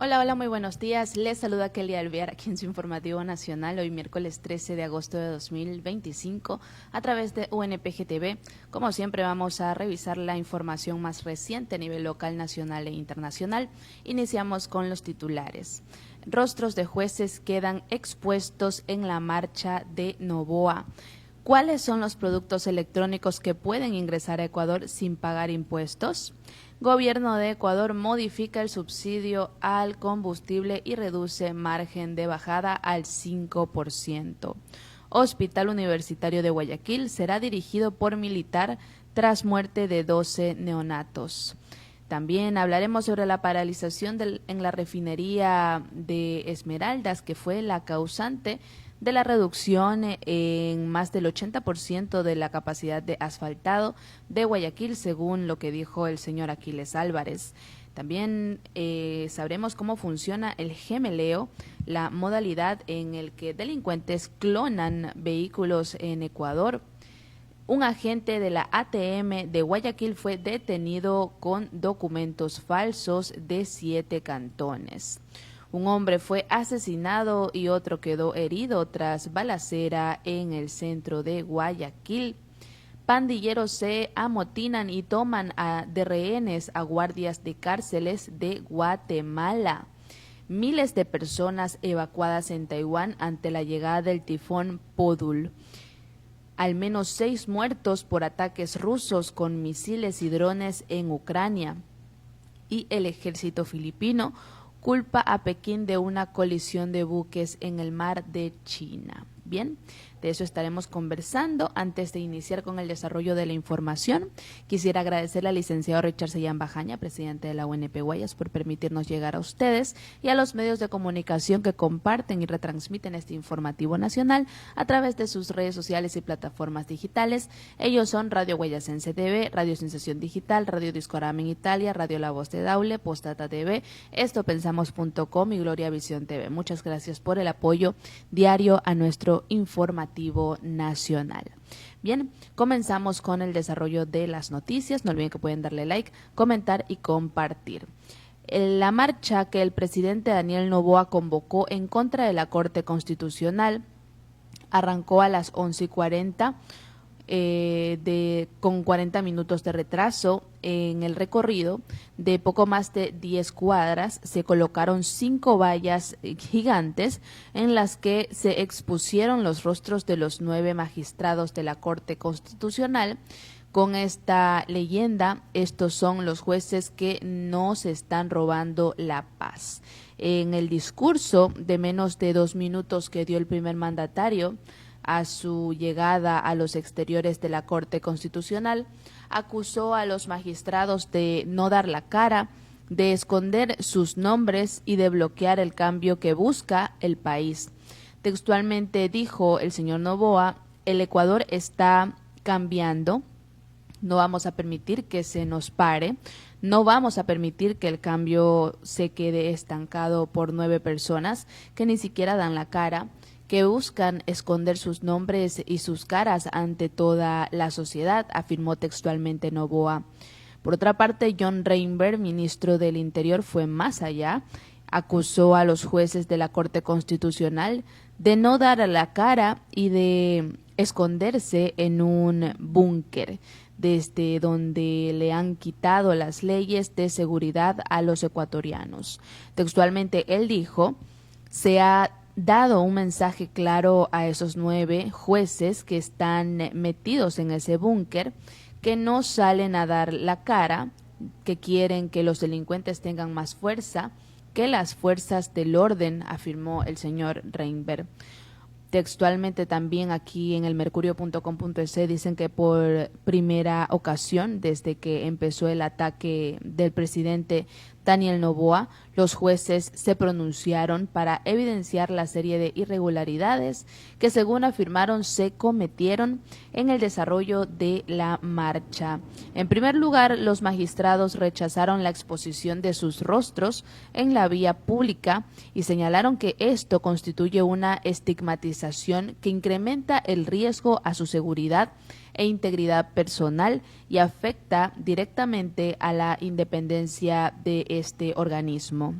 Hola, hola, muy buenos días. Les saluda Kelly Alvear aquí en su informativo nacional, hoy miércoles 13 de agosto de 2025 a través de UNPG TV. Como siempre vamos a revisar la información más reciente a nivel local, nacional e internacional. Iniciamos con los titulares. Rostros de jueces quedan expuestos en la marcha de Noboa. ¿Cuáles son los productos electrónicos que pueden ingresar a Ecuador sin pagar impuestos? Gobierno de Ecuador modifica el subsidio al combustible y reduce margen de bajada al 5%. Hospital Universitario de Guayaquil será dirigido por militar tras muerte de 12 neonatos. También hablaremos sobre la paralización en la refinería de Esmeraldas, que fue la causante de la reducción en más del 80% de la capacidad de asfaltado de Guayaquil, según lo que dijo el señor Aquiles Álvarez. También sabremos cómo funciona el gemeleo, la modalidad en el que delincuentes clonan vehículos en Ecuador. Un agente de la ATM de Guayaquil fue detenido con documentos falsos de 7 cantones. Un hombre fue asesinado y otro quedó herido tras balacera en el centro de Guayaquil. Pandilleros se amotinan y toman de rehenes a guardias de cárceles de Guatemala. Miles de personas evacuadas en Taiwán ante la llegada del tifón Podul. Al menos 6 muertos por ataques rusos con misiles y drones en Ucrania. Y el ejército filipino culpa a Pekín de una colisión de buques en el mar de China. Bien, de eso estaremos conversando. Antes de iniciar con el desarrollo de la información, quisiera agradecerle al licenciado Richard Sellán Bajaña, presidente de la UNP Guayas, por permitirnos llegar a ustedes y a los medios de comunicación que comparten y retransmiten este informativo nacional a través de sus redes sociales y plataformas digitales. Ellos son Radio Guayasense TV, Radio Sensación Digital, Radio Discorama en Italia, Radio La Voz de Daule, Postdata TV, estopensamos.com y Gloria Visión TV. Muchas gracias por el apoyo diario a nuestro informativo nacional. Bien, comenzamos con el desarrollo de las noticias. No olviden que pueden darle like, comentar y compartir. La marcha que el presidente Daniel Noboa convocó en contra de la Corte Constitucional arrancó a las 11:40 con 40 minutos de retraso. En el recorrido de poco más de 10 cuadras se colocaron 5 vallas gigantes en las que se expusieron los rostros de los 9 magistrados de la Corte Constitucional. Con esta leyenda, estos son los jueces que no se están robando la paz. En el discurso de menos de 2 minutos que dio el primer mandatario a su llegada a los exteriores de la Corte Constitucional, acusó a los magistrados de no dar la cara, de esconder sus nombres y de bloquear el cambio que busca el país. Textualmente dijo el señor Noboa: el Ecuador está cambiando, no vamos a permitir que se nos pare, no vamos a permitir que el cambio se quede estancado por 9 personas que ni siquiera dan la cara, que buscan esconder sus nombres y sus caras ante toda la sociedad, afirmó textualmente Noboa. Por otra parte, John Reinberg, ministro del Interior, fue más allá, acusó a los jueces de la Corte Constitucional de no dar la cara y de esconderse en un búnker, desde donde le han quitado las leyes de seguridad a los ecuatorianos. Textualmente él dijo: se ha dado un mensaje claro a esos 9 jueces que están metidos en ese búnker, que no salen a dar la cara, que quieren que los delincuentes tengan más fuerza que las fuerzas del orden, afirmó el señor Reinberg. Textualmente también aquí en el mercurio.com.es dicen que por primera ocasión desde que empezó el ataque del presidente Daniel Noboa, los jueces se pronunciaron para evidenciar la serie de irregularidades que, según afirmaron, se cometieron en el desarrollo de la marcha. En primer lugar, los magistrados rechazaron la exposición de sus rostros en la vía pública y señalaron que esto constituye una estigmatización que incrementa el riesgo a su seguridad e integridad personal y afecta directamente a la independencia de este organismo.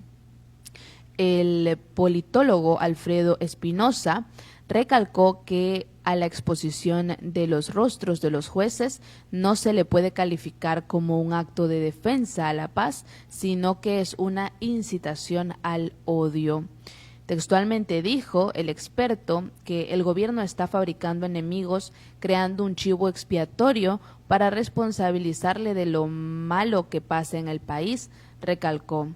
El politólogo Alfredo Espinosa recalcó que a la exposición de los rostros de los jueces no se le puede calificar como un acto de defensa a la paz, sino que es una incitación al odio. Textualmente dijo el experto que el gobierno está fabricando enemigos, creando un chivo expiatorio para responsabilizarle de lo malo que pasa en el país, recalcó.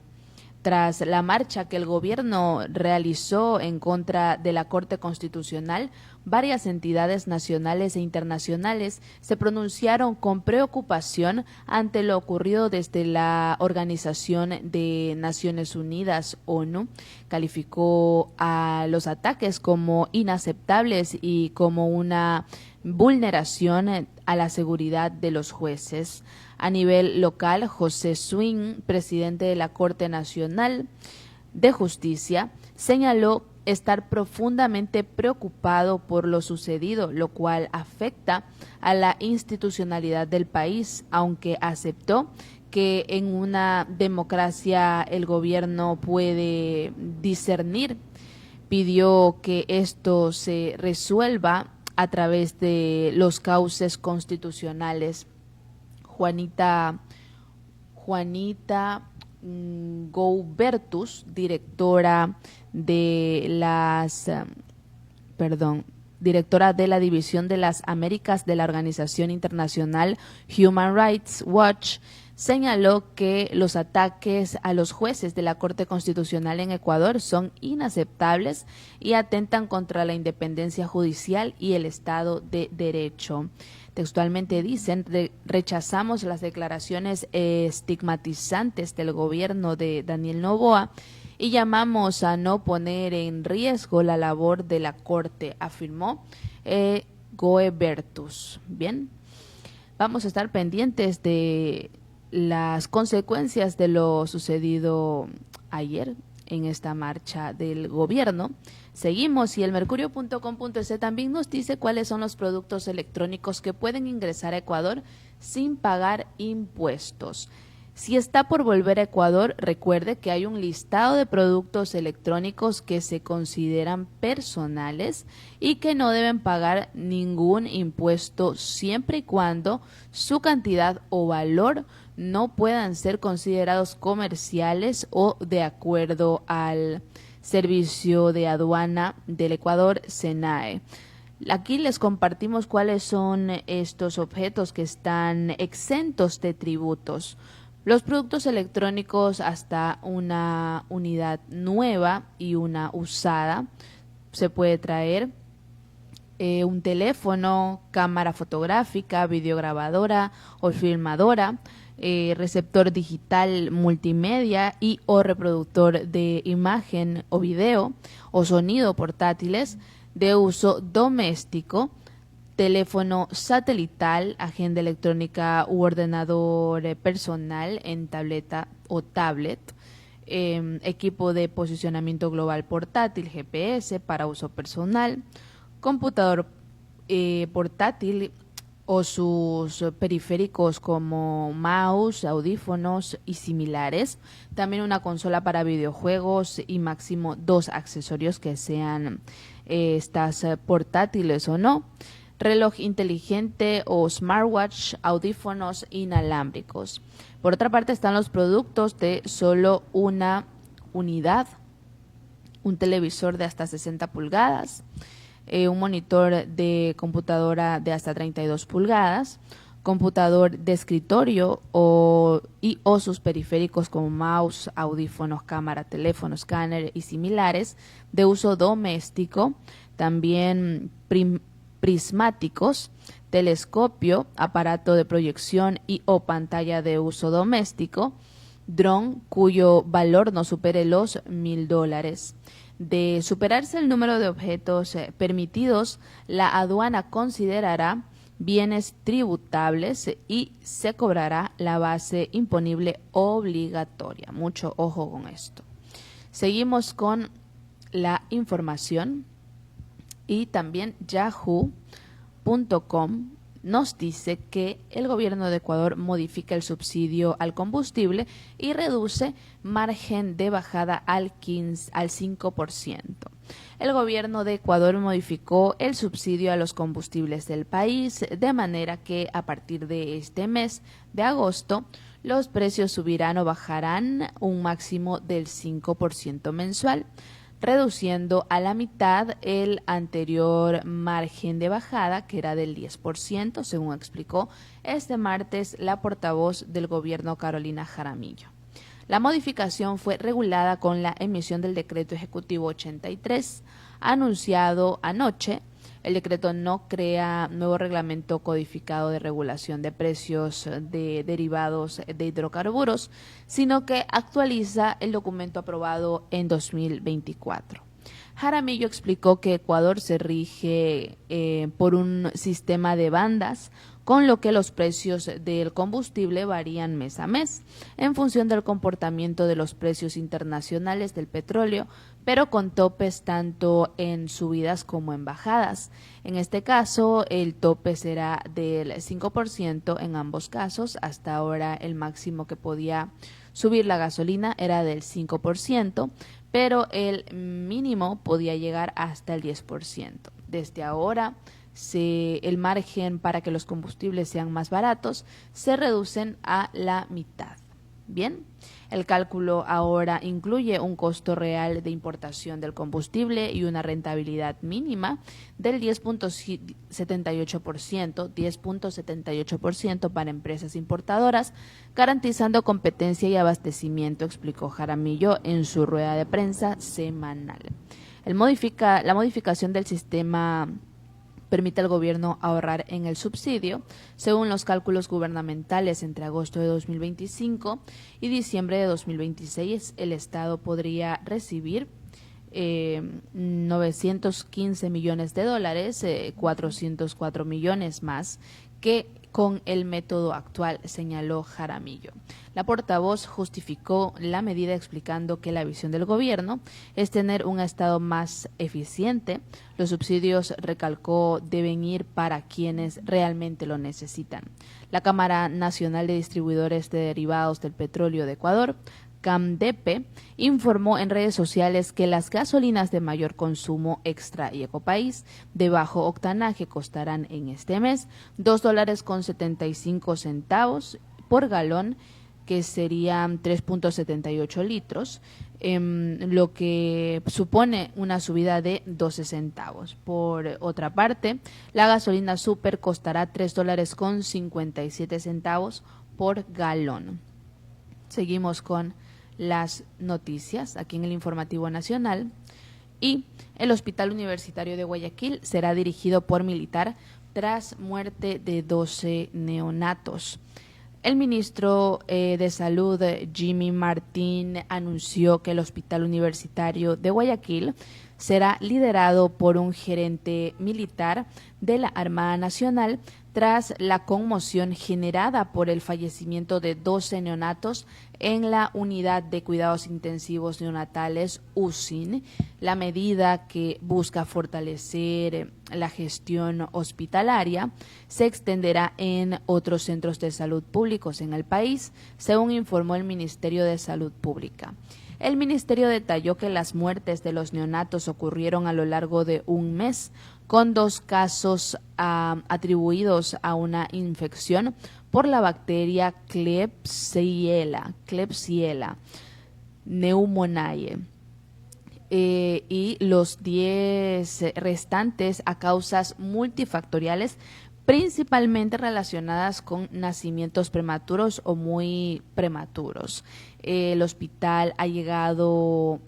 Tras la marcha que el gobierno realizó en contra de la Corte Constitucional, varias entidades nacionales e internacionales se pronunciaron con preocupación ante lo ocurrido desde la Organización de Naciones Unidas, ONU. Calificó a los ataques como inaceptables y como una vulneración a la seguridad de los jueces. A nivel local, José Swing, presidente de la Corte Nacional de Justicia, señaló estar profundamente preocupado por lo sucedido, lo cual afecta a la institucionalidad del país, aunque aceptó que en una democracia el gobierno puede discernir. Pidió que esto se resuelva a través de los cauces constitucionales. Juanita Goubertus, directora de la División de las Américas de la Organización Internacional Human Rights Watch, señaló que los ataques a los jueces de la Corte Constitucional en Ecuador son inaceptables y atentan contra la independencia judicial y el Estado de Derecho. Textualmente dicen, rechazamos las declaraciones estigmatizantes del gobierno de Daniel Noboa y llamamos a no poner en riesgo la labor de la Corte, afirmó Goubertus. Bien, vamos a estar pendientes de las consecuencias de lo sucedido ayer en esta marcha del gobierno. Seguimos y el mercurio.com.es también nos dice cuáles son los productos electrónicos que pueden ingresar a Ecuador sin pagar impuestos. Si está por volver a Ecuador, recuerde que hay un listado de productos electrónicos que se consideran personales y que no deben pagar ningún impuesto siempre y cuando su cantidad o valor no puedan ser considerados comerciales o de acuerdo al Servicio de Aduana del Ecuador, SENAE. Aquí les compartimos cuáles son estos objetos que están exentos de tributos. Los productos electrónicos hasta una unidad nueva y una usada se puede traer un teléfono, cámara fotográfica, videograbadora o filmadora, receptor digital multimedia y o reproductor de imagen o video o sonido portátiles de uso doméstico, teléfono satelital, agenda electrónica u ordenador personal en tableta o tablet, equipo de posicionamiento global portátil, GPS para uso personal, computador portátil o sus periféricos como mouse, audífonos y similares. También una consola para videojuegos y máximo 2 accesorios que sean estas portátiles o no. Reloj inteligente o smartwatch, audífonos inalámbricos. Por otra parte están los productos de solo una unidad, un televisor de hasta 60 pulgadas, un monitor de computadora de hasta 32 pulgadas, computador de escritorio o sus periféricos como mouse, audífonos, cámara, teléfono, escáner y similares de uso doméstico, también prismáticos, telescopio, aparato de proyección y o pantalla de uso doméstico, dron cuyo valor no supere los $1,000. De superarse el número de objetos permitidos, la aduana considerará bienes tributables y se cobrará la base imponible obligatoria. Mucho ojo con esto. Seguimos con la información y también yahoo.com nos dice que el gobierno de Ecuador modifica el subsidio al combustible y reduce margen de bajada al 5%. El gobierno de Ecuador modificó el subsidio a los combustibles del país de manera que a partir de este mes de agosto los precios subirán o bajarán un máximo del 5% mensual, reduciendo a la mitad el anterior margen de bajada, que era del 10%, según explicó este martes la portavoz del gobierno Carolina Jaramillo. La modificación fue regulada con la emisión del decreto ejecutivo 83, anunciado anoche. El decreto no crea nuevo reglamento codificado de regulación de precios de derivados de hidrocarburos, sino que actualiza el documento aprobado en 2024. Jaramillo explicó que Ecuador se rige por un sistema de bandas, con lo que los precios del combustible varían mes a mes en función del comportamiento de los precios internacionales del petróleo, pero con topes tanto en subidas como en bajadas. En este caso, el tope será del 5% en ambos casos. Hasta ahora el máximo que podía subir la gasolina era del 5%, pero el mínimo podía llegar hasta el 10%. Desde ahora, el margen para que los combustibles sean más baratos se reducen a la mitad. Bien, el cálculo ahora incluye un costo real de importación del combustible y una rentabilidad mínima del 10.78% para empresas importadoras, garantizando competencia y abastecimiento, explicó Jaramillo en su rueda de prensa semanal. La modificación del sistema permite al gobierno ahorrar en el subsidio. Según los cálculos gubernamentales, entre agosto de 2025 y diciembre de 2026, el Estado podría recibir 915 millones de dólares, 404 millones más que con el método actual, señaló Jaramillo. La portavoz justificó la medida explicando que la visión del gobierno es tener un Estado más eficiente. Los subsidios, recalcó, deben ir para quienes realmente lo necesitan. La Cámara Nacional de Distribuidores de Derivados del Petróleo de Ecuador, CAMDEPE, informó en redes sociales que las gasolinas de mayor consumo Extra y Ecopaís de bajo octanaje costarán en este mes $2.75 por galón, que serían 3.78 litros, lo que supone una subida de 12 centavos. Por otra parte, la gasolina super costará $3.57 por galón. Seguimos con las noticias aquí en el Informativo Nacional. Y el Hospital Universitario de Guayaquil será dirigido por militar tras muerte de 12 neonatos. El ministro de Salud, Jimmy Martín, anunció que el Hospital Universitario de Guayaquil será liderado por un gerente militar de la Armada Nacional tras la conmoción generada por el fallecimiento de 12 neonatos en la Unidad de Cuidados Intensivos Neonatales UCIN. La medida, que busca fortalecer la gestión hospitalaria, se extenderá en otros centros de salud públicos en el país, según informó el Ministerio de Salud Pública. El ministerio detalló que las muertes de los neonatos ocurrieron a lo largo de un mes, con 2 casos atribuidos a una infección por la bacteria Klebsiella pneumoniae, y los 10 restantes a causas multifactoriales, principalmente relacionadas con nacimientos prematuros o muy prematuros. El hospital ha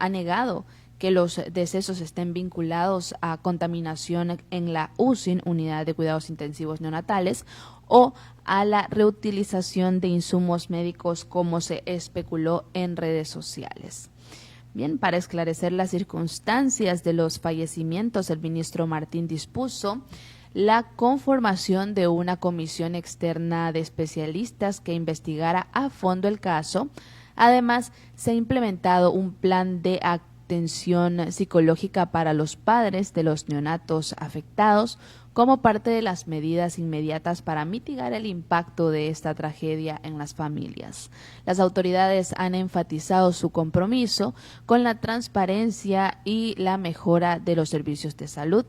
negado que los decesos estén vinculados a contaminación en la UCIN, Unidad de Cuidados Intensivos Neonatales, o a la reutilización de insumos médicos, como se especuló en redes sociales. Bien, para esclarecer las circunstancias de los fallecimientos, el ministro Martín dispuso la conformación de una comisión externa de especialistas que investigara a fondo el caso. Además, se ha implementado un plan de atención psicológica para los padres de los neonatos afectados como parte de las medidas inmediatas para mitigar el impacto de esta tragedia en las familias. Las autoridades han enfatizado su compromiso con la transparencia y la mejora de los servicios de salud.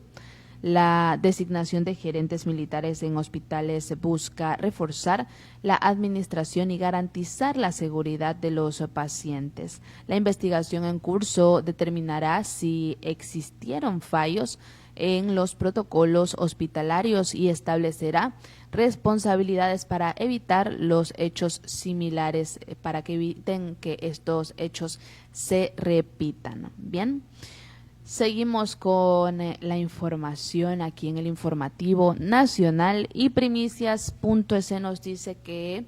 La designación de gerentes militares en hospitales busca reforzar la administración y garantizar la seguridad de los pacientes. La investigación en curso determinará si existieron fallos en los protocolos hospitalarios y establecerá responsabilidades para evitar los hechos similares, para que eviten que estos hechos se repitan. Bien. Seguimos con la información aquí en el informativo nacional y primicias.es nos dice que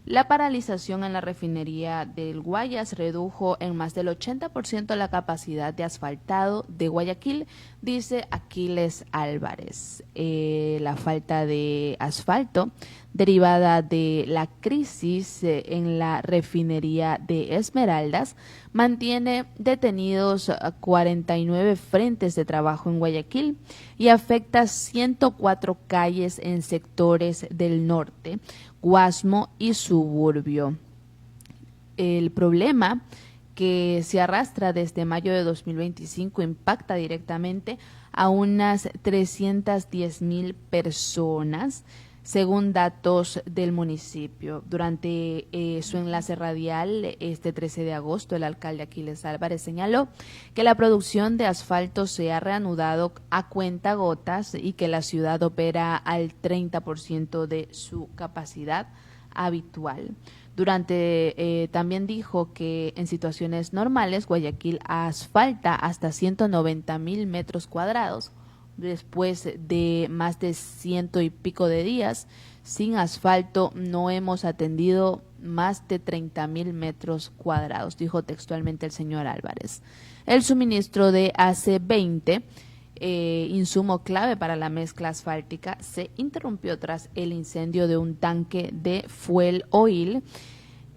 la paralización en la refinería del Guayas redujo en más del 80% la capacidad de asfaltado de Guayaquil, dice Aquiles Álvarez. La falta de asfalto derivada de la crisis en la refinería de Esmeraldas mantiene detenidos 49 frentes de trabajo en Guayaquil y afecta 104 calles en sectores del norte, Guasmo y Suburbio. El problema, que se arrastra desde mayo de 2025, impacta directamente a unas 310,000 personas, según datos del municipio. Durante su enlace radial este 13 de agosto, el alcalde Aquiles Álvarez señaló que la producción de asfalto se ha reanudado a cuentagotas y que la ciudad opera al 30% de su capacidad habitual. También dijo que en situaciones normales Guayaquil asfalta hasta 190,000 metros cuadrados. Después de más de 100 y pico de días sin asfalto, no hemos atendido más de 30,000 metros cuadrados, dijo textualmente el señor Álvarez. El suministro de AC20, insumo clave para la mezcla asfáltica, se interrumpió tras el incendio de un tanque de fuel oil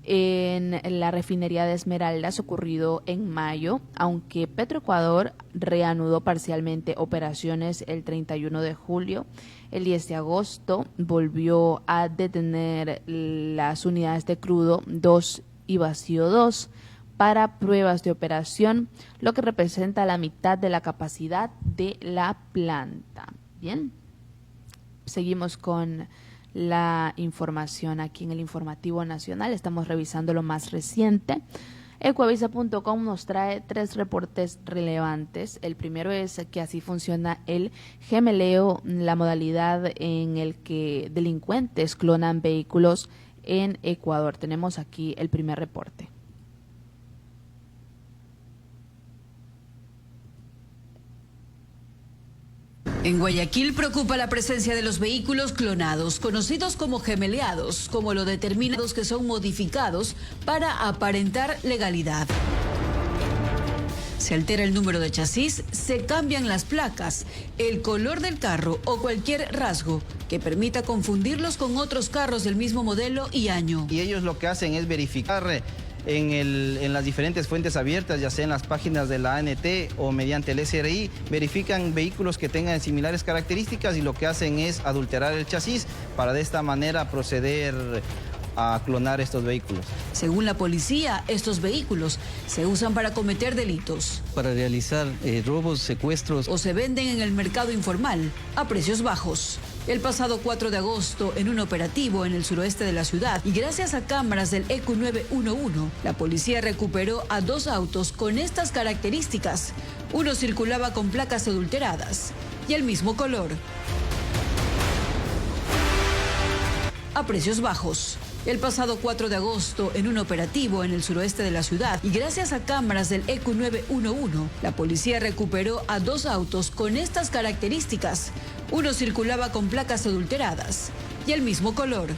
en la refinería de Esmeraldas ocurrido en mayo, aunque Petroecuador reanudó parcialmente operaciones el 31 de julio. El 10 de agosto volvió a detener las unidades de crudo 2 y vacío 2 para pruebas de operación, lo que representa la mitad de la capacidad de la planta. Bien, seguimos con la información aquí en el Informativo Nacional. Estamos revisando lo más reciente. Ecuavisa.com nos trae 3 reportes relevantes. El primero es que así funciona el gemeleo, la modalidad en el que delincuentes clonan vehículos en Ecuador. Tenemos aquí el primer reporte. En Guayaquil preocupa la presencia de los vehículos clonados, conocidos como gemeleados, como lo determinan los que son modificados para aparentar legalidad. Se altera el número de chasis, se cambian las placas, el color del carro o cualquier rasgo que permita confundirlos con otros carros del mismo modelo y año. Y ellos lo que hacen es verificar en las diferentes fuentes abiertas, ya sea en las páginas de la ANT o mediante el SRI, verifican vehículos que tengan similares características y lo que hacen es adulterar el chasis para de esta manera proceder a clonar estos vehículos. Según la policía, estos vehículos se usan para cometer delitos. Para realizar robos, secuestros. O se venden en el mercado informal a precios bajos. El pasado 4 de agosto, en un operativo en el suroeste de la ciudad, y gracias a cámaras del ECU 911, la policía recuperó a 2 autos con estas características. Uno circulaba con placas adulteradas y el mismo color. A precios bajos. El pasado 4 de agosto, en un operativo en el suroeste de la ciudad, y gracias a cámaras del ECU 911, la policía recuperó a 2 autos con estas características. Uno circulaba con placas adulteradas y el mismo color.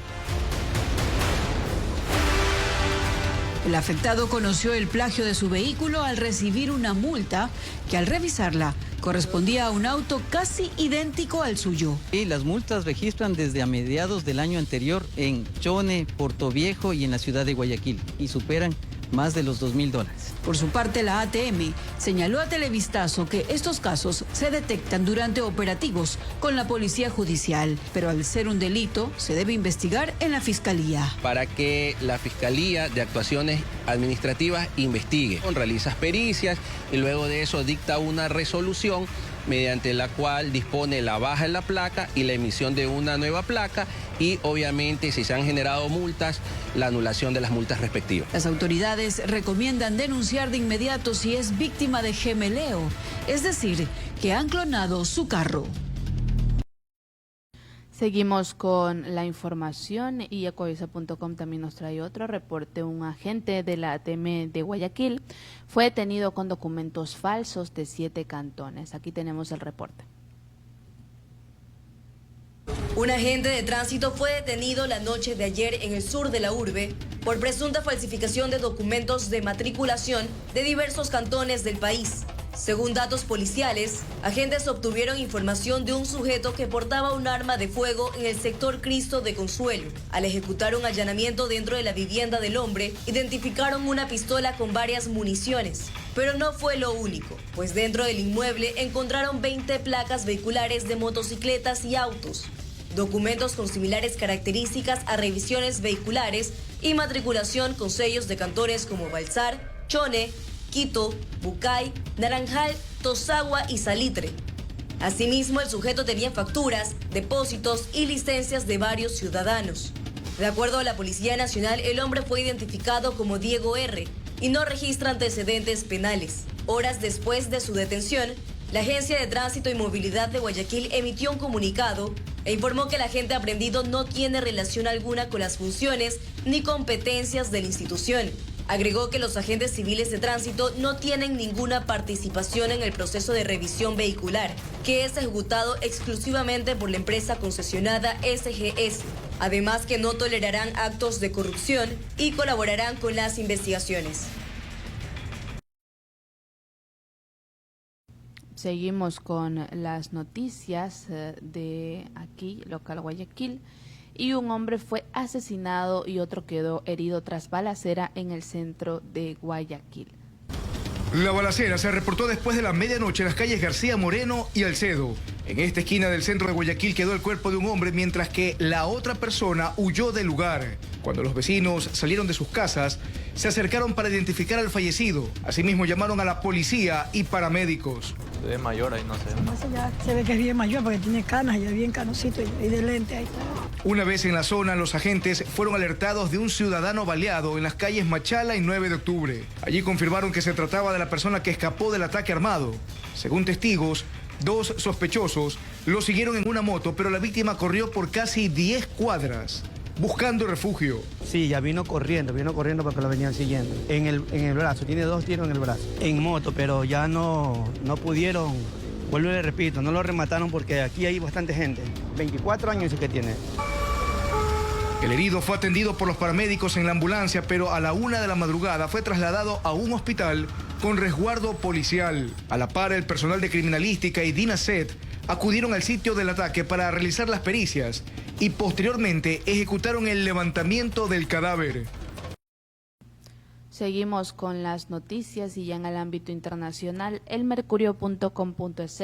El afectado conoció el plagio de su vehículo al recibir una multa que, al revisarla, correspondía a un auto casi idéntico al suyo. Y las multas registran desde a mediados del año anterior en Chone, Portoviejo y en la ciudad de Guayaquil y superan más de los $2.000. Por su parte, la ATM señaló a Televistazo que estos casos se detectan durante operativos con la Policía Judicial, pero al ser un delito se debe investigar en la Fiscalía. Para que la Fiscalía de Actuaciones Administrativas investigue, realiza pericias y luego de eso dicta una resolución mediante la cual dispone la baja en la placa y la emisión de una nueva placa y obviamente si se han generado multas, la anulación de las multas respectivas. Las autoridades recomiendan denunciar de inmediato si es víctima de gemeleo, es decir, que han clonado su carro. Seguimos con la información y Ecoavisa.com también nos trae otro reporte. Un agente de la ATM de Guayaquil fue detenido con documentos falsos de 7 cantones. Aquí tenemos el reporte. Un agente de tránsito fue detenido la noche de ayer en el sur de la urbe por presunta falsificación de documentos de matriculación de diversos cantones del país. Según datos policiales, agentes obtuvieron información de un sujeto que portaba un arma de fuego en el sector Cristo de Consuelo. Al ejecutar un allanamiento dentro de la vivienda del hombre, identificaron una pistola con varias municiones. Pero no fue lo único, pues dentro del inmueble encontraron 20 placas vehiculares de motocicletas y autos, documentos con similares características a revisiones vehiculares y matriculación con sellos de cantones como Balsar, Chone, Quito, Bucay, Naranjal, Tosagua y Salitre. Asimismo, el sujeto tenía facturas, depósitos y licencias de varios ciudadanos. De acuerdo a la Policía Nacional, el hombre fue identificado como Diego R. y no registra antecedentes penales. Horas después de su detención, la Agencia de Tránsito y Movilidad de Guayaquil emitió un comunicado e informó que el agente aprendido no tiene relación alguna con las funciones ni competencias de la institución. Agregó que los agentes civiles de tránsito no tienen ninguna participación en el proceso de revisión vehicular, que es ejecutado exclusivamente por la empresa concesionada SGS. Además que no tolerarán actos de corrupción y colaborarán con las investigaciones. Seguimos con las noticias de aquí, local Guayaquil. Y un hombre fue asesinado y otro quedó herido tras balacera en el centro de Guayaquil. La balacera se reportó después de la medianoche en las calles García Moreno y Alcedo. En esta esquina del centro de Guayaquil quedó el cuerpo de un hombre mientras que la otra persona huyó del lugar. Cuando los vecinos salieron de sus casas, se acercaron para identificar al fallecido. Asimismo llamaron a la policía y paramédicos. Se ve mayor ahí, no sé. Ya se ve que es bien mayor porque tiene canas y es bien canosito y de lente ahí. Una vez en la zona, los agentes fueron alertados de un ciudadano baleado en las calles Machala y 9 de octubre. Allí confirmaron que se trataba de la persona que escapó del ataque armado. Según testigos, 2 sospechosos lo siguieron en una moto, pero la víctima corrió por casi 10 cuadras, buscando refugio. Sí, ya vino corriendo porque lo venían siguiendo. En el brazo, tiene 2 tiros en el brazo. En moto, pero ya no pudieron, vuelvo y le repito, no lo remataron porque aquí hay bastante gente. 24 años es que tiene. El herido fue atendido por los paramédicos en la ambulancia, pero a la 1 de la madrugada fue trasladado a un hospital con resguardo policial. A la par, el personal de criminalística y DINASET acudieron al sitio del ataque para realizar las pericias y posteriormente ejecutaron el levantamiento del cadáver. Seguimos con las noticias y ya en el ámbito internacional, elmercurio.com.es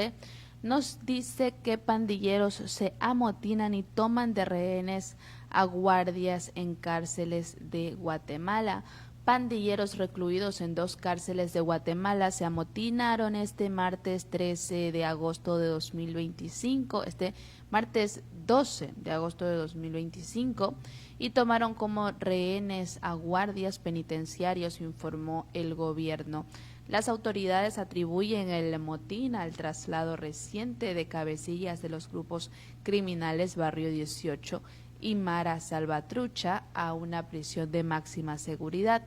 nos dice que pandilleros se amotinan y toman de rehenes a guardias en cárceles de Guatemala. Pandilleros recluidos en 2 cárceles de Guatemala se amotinaron este martes 13 de agosto de 2025, este martes 12 de agosto de 2025, y tomaron como rehenes a guardias penitenciarios, informó el gobierno. Las autoridades atribuyen el motín al traslado reciente de cabecillas de los grupos criminales Barrio 18 y Mara Salvatrucha a una prisión de máxima seguridad.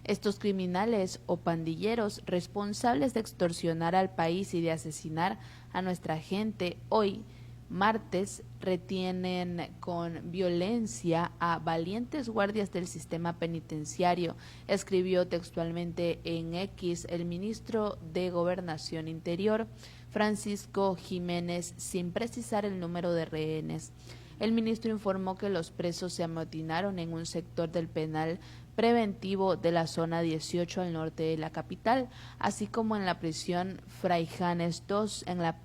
Estos criminales o pandilleros responsables de extorsionar al país y de asesinar a nuestra gente hoy, martes, retienen con violencia a valientes guardias del sistema penitenciario, escribió textualmente en X el ministro de Gobernación Interior, Francisco Jiménez, sin precisar el número de rehenes. El ministro informó que los presos se amotinaron en un sector del penal preventivo de la zona 18 al norte de la capital, así como en la prisión Fray Janes II en la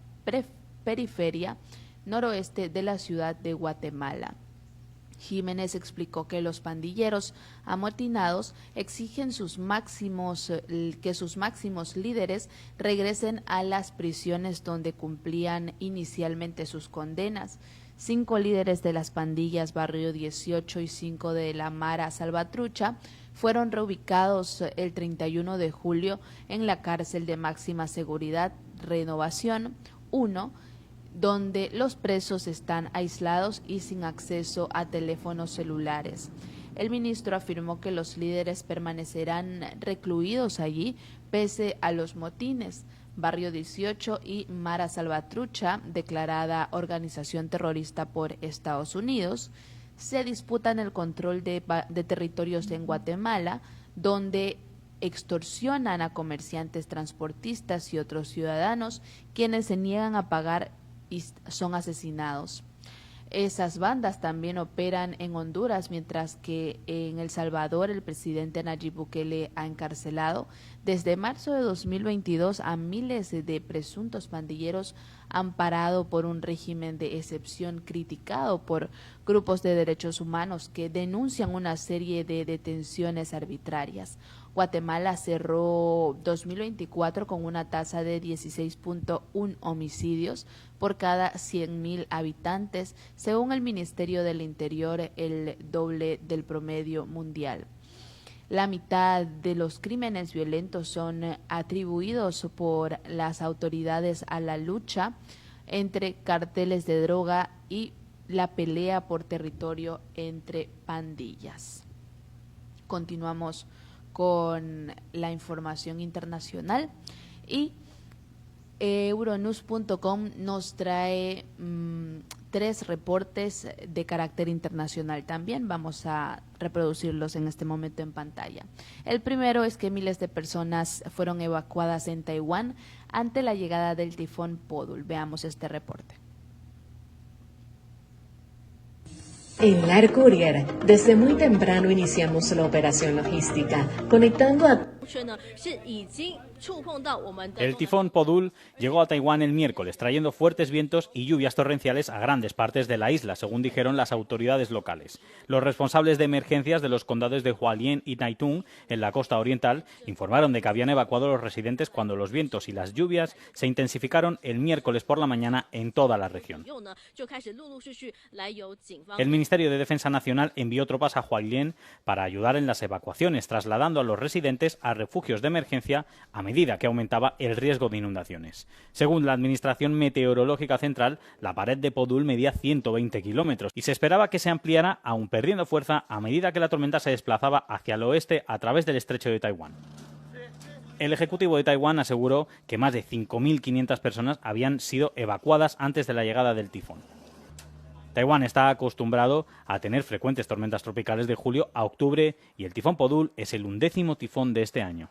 periferia noroeste de la ciudad de Guatemala. Jiménez explicó que los pandilleros amotinados exigen que sus máximos líderes regresen a las prisiones donde cumplían inicialmente sus condenas. 5 líderes de las pandillas Barrio 18 y 5 de la Mara Salvatrucha fueron reubicados el 31 de julio en la cárcel de máxima seguridad Renovación 1, donde los presos están aislados y sin acceso a teléfonos celulares. El ministro afirmó que los líderes permanecerán recluidos allí pese a los motines. Barrio 18 y Mara Salvatrucha, declarada organización terrorista por Estados Unidos, se disputan el control de territorios en Guatemala, donde extorsionan a comerciantes, transportistas y otros ciudadanos, quienes se niegan a pagar y son asesinados. Esas bandas también operan en Honduras, mientras que en El Salvador el presidente Nayib Bukele ha encarcelado desde marzo de 2022 a miles de presuntos pandilleros amparado por un régimen de excepción criticado por grupos de derechos humanos que denuncian una serie de detenciones arbitrarias. Guatemala cerró 2024 con una tasa de 16.1 homicidios por cada 100.000 habitantes, según el Ministerio del Interior, el doble del promedio mundial. La mitad de los crímenes violentos son atribuidos por las autoridades a la lucha entre carteles de droga y la pelea por territorio entre pandillas. Continuamos con la información internacional y Euronews.com nos trae 3 reportes de carácter internacional. También vamos a reproducirlos en este momento en pantalla. El primero es que miles de personas fueron evacuadas en Taiwán ante la llegada del tifón Podul. Veamos este reporte. En LAR Courier, desde muy temprano iniciamos la operación logística, conectando a... El tifón Podul llegó a Taiwán el miércoles, trayendo fuertes vientos y lluvias torrenciales a grandes partes de la isla, según dijeron las autoridades locales. Los responsables de emergencias de los condados de Hualien y Taitung, en la costa oriental, informaron de que habían evacuado a los residentes cuando los vientos y las lluvias se intensificaron el miércoles por la mañana en toda la región. El Ministerio de Defensa Nacional envió tropas a Hualien para ayudar en las evacuaciones, trasladando a los residentes a refugios de emergencia a medida que aumentaba el riesgo de inundaciones. Según la Administración Meteorológica Central, la pared de Podul medía 120 kilómetros y se esperaba que se ampliara, aún perdiendo fuerza, a medida que la tormenta se desplazaba hacia el oeste a través del estrecho de Taiwán. El Ejecutivo de Taiwán aseguró que más de 5.500 personas habían sido evacuadas antes de la llegada del tifón. Taiwán está acostumbrado a tener frecuentes tormentas tropicales de julio a octubre y el tifón Podul es el 11º tifón de este año.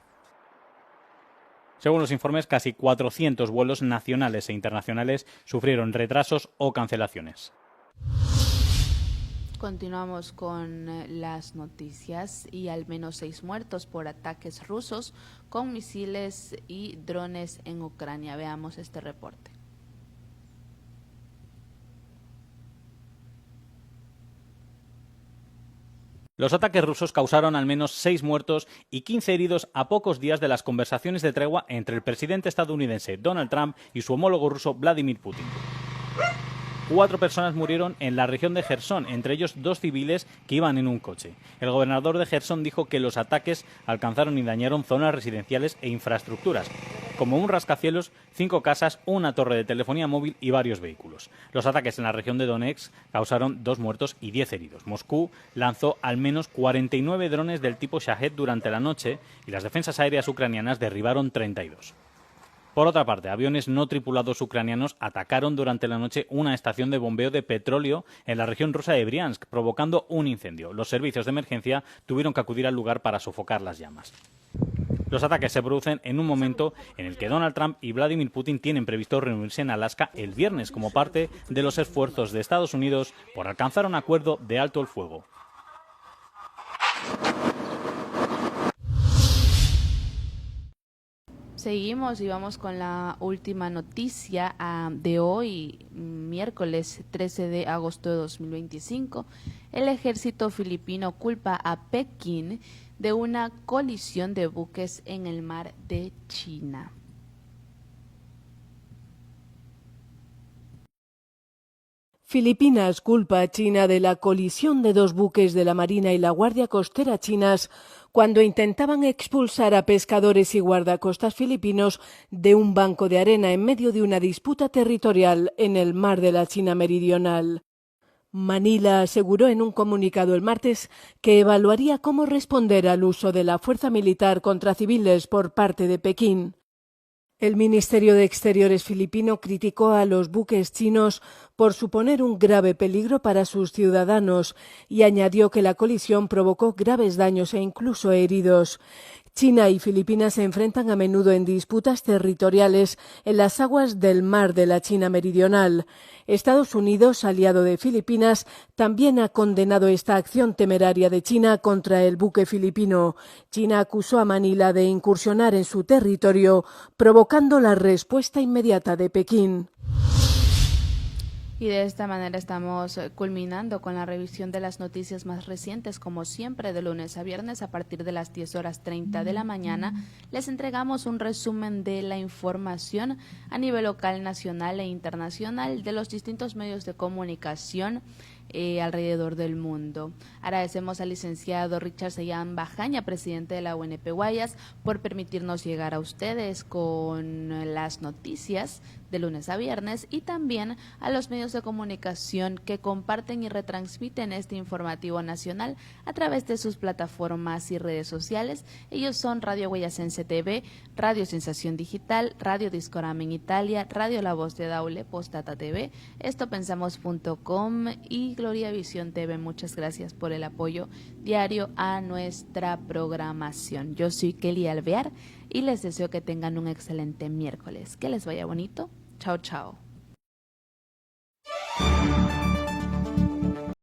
Según los informes, casi 400 vuelos nacionales e internacionales sufrieron retrasos o cancelaciones. Continuamos con las noticias y al menos 6 muertos por ataques rusos con misiles y drones en Ucrania. Veamos este reporte. Los ataques rusos causaron al menos 6 muertos y 15 heridos a pocos días de las conversaciones de tregua entre el presidente estadounidense Donald Trump y su homólogo ruso Vladimir Putin. 4 personas murieron en la región de Jersón, entre ellos 2 civiles que iban en un coche. El gobernador de Jersón dijo que los ataques alcanzaron y dañaron zonas residenciales e infraestructuras, como un rascacielos, 5 casas, una torre de telefonía móvil y varios vehículos. Los ataques en la región de Donetsk causaron 2 muertos y 10 heridos. Moscú lanzó al menos 49 drones del tipo Shahed durante la noche y las defensas aéreas ucranianas derribaron 32. Por otra parte, aviones no tripulados ucranianos atacaron durante la noche una estación de bombeo de petróleo en la región rusa de Briansk, provocando un incendio. Los servicios de emergencia tuvieron que acudir al lugar para sofocar las llamas. Los ataques se producen en un momento en el que Donald Trump y Vladimir Putin tienen previsto reunirse en Alaska el viernes como parte de los esfuerzos de Estados Unidos por alcanzar un acuerdo de alto el fuego. Seguimos y vamos con la última noticia de hoy, miércoles 13 de agosto de 2025. El ejército filipino culpa a Pekín de una colisión de buques en el mar de China. Filipinas culpa a China de la colisión de dos buques de la Marina y la Guardia Costera chinas cuando intentaban expulsar a pescadores y guardacostas filipinos de un banco de arena en medio de una disputa territorial en el mar de la China Meridional. Manila aseguró en un comunicado el martes que evaluaría cómo responder al uso de la fuerza militar contra civiles por parte de Pekín. El Ministerio de Exteriores filipino criticó a los buques chinos por suponer un grave peligro para sus ciudadanos y añadió que la colisión provocó graves daños e incluso heridos. China y Filipinas se enfrentan a menudo en disputas territoriales en las aguas del mar de la China Meridional. Estados Unidos, aliado de Filipinas, también ha condenado esta acción temeraria de China contra el buque filipino. China acusó a Manila de incursionar en su territorio, provocando la respuesta inmediata de Pekín. Y de esta manera estamos culminando con la revisión de las noticias más recientes. Como siempre, de lunes a viernes a partir de las 10:30 de la mañana, les entregamos un resumen de la información a nivel local, nacional e internacional de los distintos medios de comunicación alrededor del mundo. Agradecemos al licenciado Richard Sellán Bajaña, presidente de la UNP Guayas, por permitirnos llegar a ustedes con las noticias de lunes a viernes, y también a los medios de comunicación que comparten y retransmiten este informativo nacional a través de sus plataformas y redes sociales. Ellos son Radio Guayasense TV, Radio Sensación Digital, Radio Discorama en Italia, Radio La Voz de Daule, Postdata TV, estopensamos.com y Gloria Visión TV. Muchas gracias por el apoyo diario a nuestra programación. Yo soy Kelly Alvear y les deseo que tengan un excelente miércoles. Que les vaya bonito. Chao, chao.